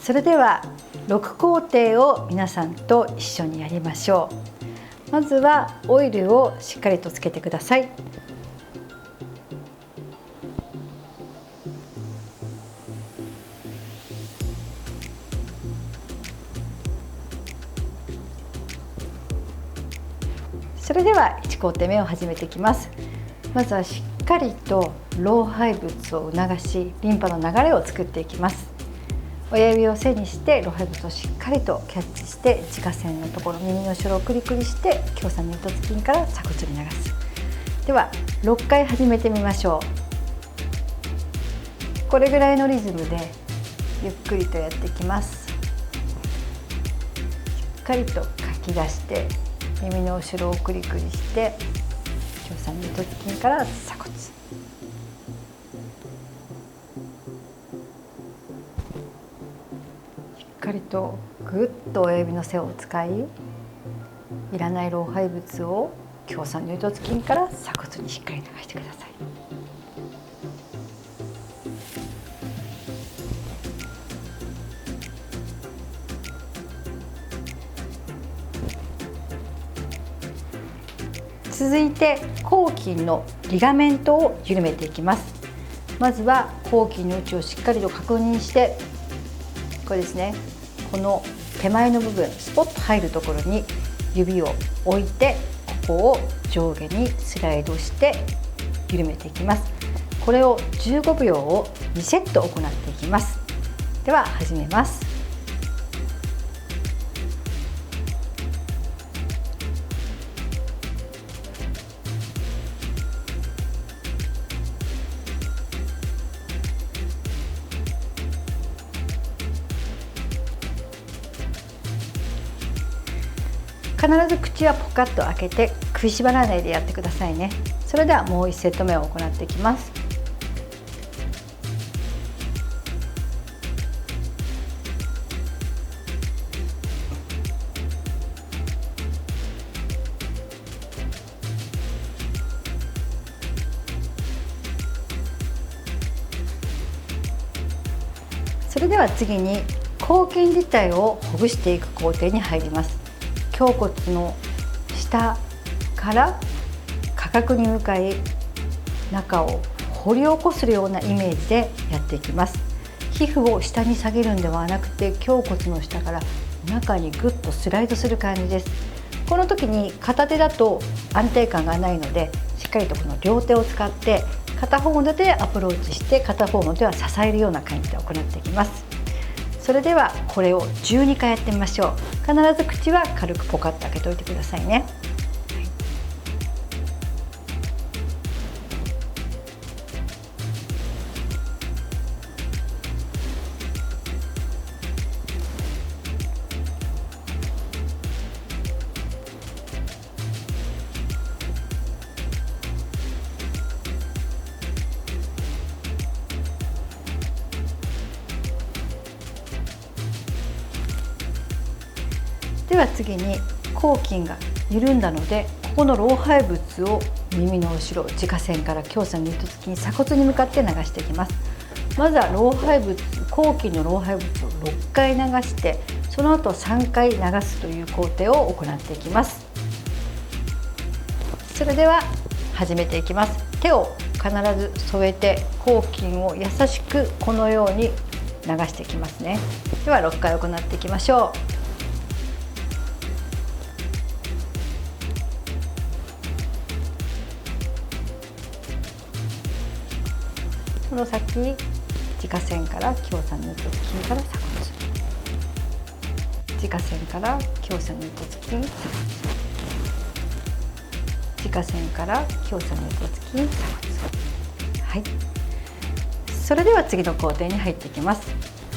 それでは6工程を皆さんと一緒にやりましょう。まずはオイルをしっかりとつけてください。それでは1工程目を始めていきます。まずはしっかりと老廃物を促し、リンパの流れを作っていきます。親指を背にして老廃物をしっかりとキャッチして、耳下腺のところ、耳の後ろをクリクリして胸鎖乳突筋から鎖骨に流す。では6回始めてみましょう。これぐらいのリズムでゆっくりとやっていきます。しっかりとかき出して耳の後ろをクリクリして胸鎖乳突筋から鎖骨。しっかりとぐっと親指の背を使い、いらない老廃物を胸鎖乳突筋から鎖骨にしっかり流してください。続いて後筋のリガメントを緩めていきます。まずは後筋の位置をしっかりと確認して、これですね、この手前の部分、スポッと入るところに指を置いて、ここを上下にスライドして緩めていきます。これを15秒を2セット行っていきます。では始めます。必ず口はポカッと開けて食いしばらないでやってくださいね。それではもう1セット目を行っていきます。それでは次に後筋自体をほぐしていく工程に入ります。胸骨の下から下角に向かい、中を掘り起こすようなイメージでやっていきます。皮膚を下に下げるんではなくて、胸骨の下から中にぐっとスライドする感じです。この時に片手だと安定感がないので、しっかりとこの両手を使って片方の手でアプローチして、片方の手は支えるような感じで行っていきます。それではこれを12回やってみましょう。必ず口は軽くポカッと開けておいてくださいね。では次に後筋が緩んだので、ここの老廃物を耳の後ろ、耳下腺から胸鎖乳突筋、鎖骨に向かって流していきます。まずは後筋の老廃物を6回流して、その後3回流すという工程を行っていきます。それでは始めていきます。手を必ず添えて後筋を優しくこのように流していきますね。では6回行っていきましょう。この先、耳下腺から胸鎖乳突筋から鎖骨、耳下腺から胸鎖乳突筋、鎖骨、耳下腺から胸鎖乳突筋、鎖骨。はい。それでは次の工程に入っていきます。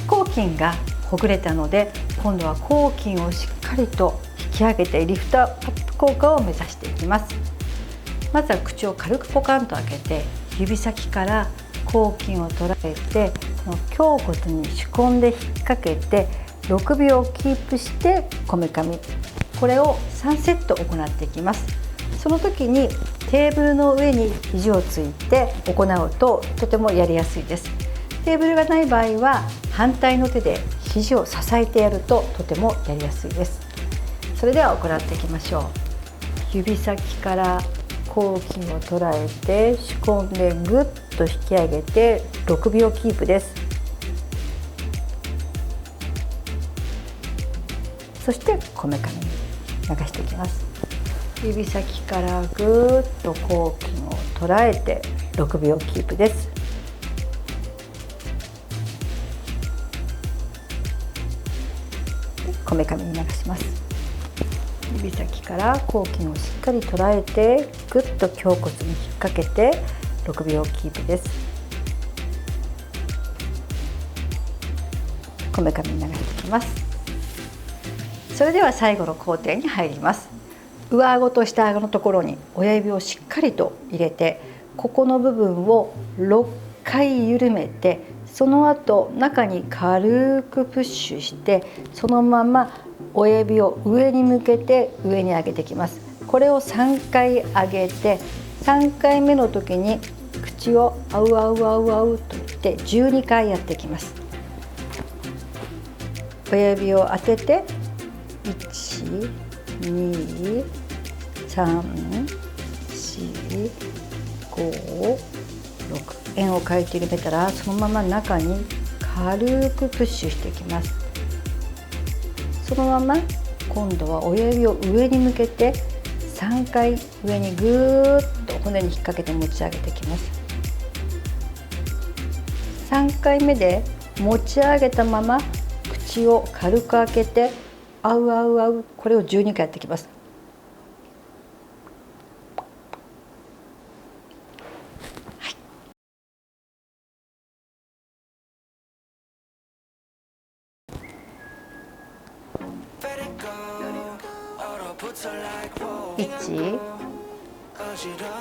後筋がほぐれたので、今度は後筋をしっかりと引き上げてリフトアップ効果を目指していきます。まずは口を軽くポカンと開けて、指先から後筋を捉えて、この胸骨に手根で引っ掛けて6秒キープしてこめかみ、これを3セット行っていきます。その時にテーブルの上に肘をついて行うととてもやりやすいです。テーブルがない場合は反対の手でし肘を支えてやるととてもやりやすいです。それでは行っていきましょう。指先から後筋を捉えて手根でぐっと引き上げて6秒キープです。そしてこめかみに流していきます。指先からぐっと後筋を捉えて6秒キープです。こめかみに流します。指先から後筋をしっかり捉えてぐっと胸骨に引っ掛けて6秒キープです。こめかみに流していきます。それでは最後の工程に入ります。上顎と下顎のところに親指をしっかりと入れて、ここの部分を6回緩めて、その後中に軽くプッシュして、そのまま親指を上に向けて上に上げていきます。これを3回上げて、3回目の時に口をあうあうあうあうと言って12回やっていきます。親指を当てて1、2、3、4、5、6円を描いて緩めたら、そのまま中に軽くプッシュしていきます。そのまま今度は親指を上に向けて3回上にぐーっと骨に引っ掛けて持ち上げていきます。3回目で持ち上げたまま口を軽く開けてあうあうあう、これを12回やっていきます。1、2、3、4、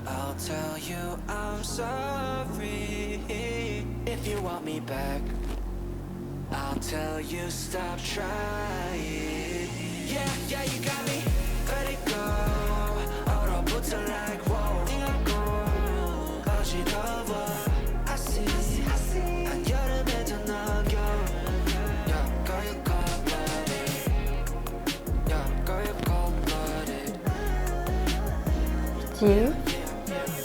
I'll tell you I'm sorry if you want me back. I'll tell you stop trying. Yeah, yeah, you got me. Let it go. 얼어붙어 like whoa. 띵하고 어지러워. I see. 한여름에도 너겨울. you're cold-blooded. you're cold-blooded.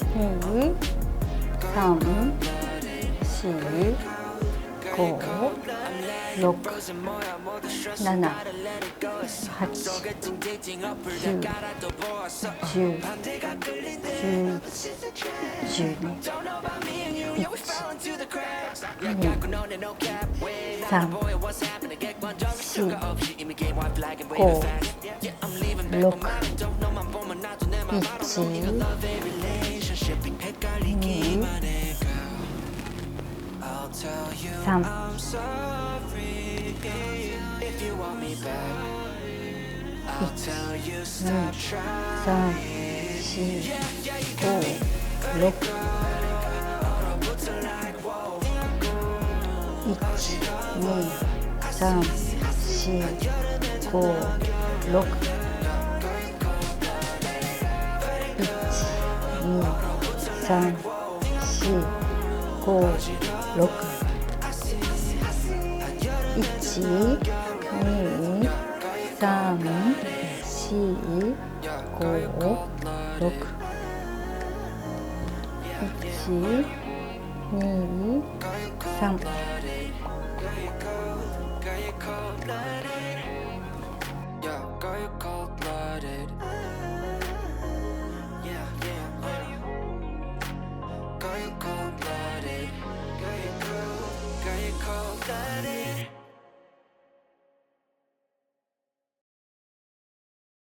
1、2、3、4、5、6、7、8、9、10、11、12、1、2、3、4、5、6、1、2、3、1、2、3、4、5、6、1、2、3、4、5、6、1、2、3、